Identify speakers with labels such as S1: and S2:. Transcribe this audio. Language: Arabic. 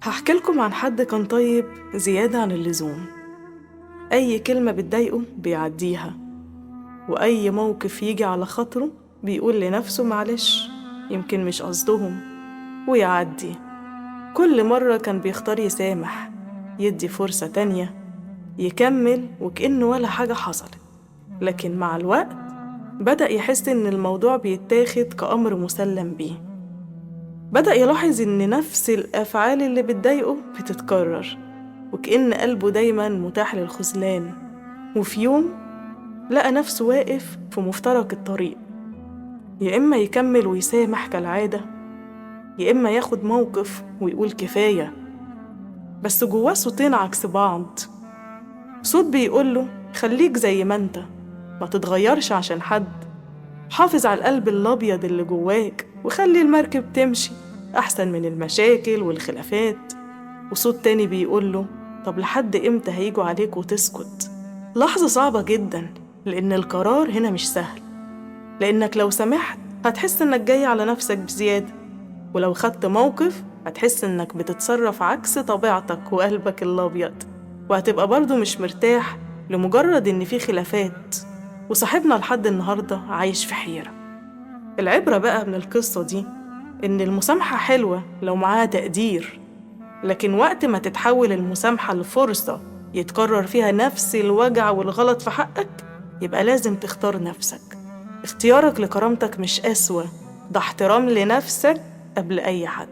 S1: هحكي لكم عن حد كان طيب زيادة عن اللزوم. أي كلمة بتضايقه بيعديها، وأي موقف يجي على خاطره بيقول لنفسه معلش يمكن مش قصدهم ويعدي. كل مرة كان بيختار يسامح، يدي فرصة تانية، يكمل وكأنه ولا حاجة حصلت. لكن مع الوقت بدأ يحس إن الموضوع بيتاخد كأمر مسلم بيه. بدأ يلاحظ إن نفس الأفعال اللي بتضايقه بتتكرر، وكأن قلبه دايماً متاح للخذلان. وفي يوم لقى نفسه واقف في مفترق الطريق، يا إما يكمل ويسامح كالعادة، يا إما ياخد موقف ويقول كفاية. بس جواه صوتين عكس بعض. صوت بيقوله خليك زي ما انت، ما تتغيرش عشان حد، حافظ على القلب الأبيض اللي جواك وخلي المركب تمشي أحسن من المشاكل والخلافات. وصوت تاني بيقوله طب لحد إمتى هيجوا عليك وتسكت؟ لحظة صعبة جدا، لأن القرار هنا مش سهل. لأنك لو سمحت هتحس إنك جاي على نفسك بزيادة، ولو خدت موقف هتحس إنك بتتصرف عكس طبيعتك وقلبك الأبيض، وهتبقى برضو مش مرتاح لمجرد إن في خلافات. وصاحبنا لحد النهاردة عايش في حيرة. العبرة بقى من القصة دي إن المسامحة حلوة لو معاها تقدير، لكن وقت ما تتحول المسامحة لفرصة يتكرر فيها نفس الوجع والغلط في حقك، يبقى لازم تختار نفسك. اختيارك لكرامتك مش قسوة، ده احترام لنفسك قبل أي حد.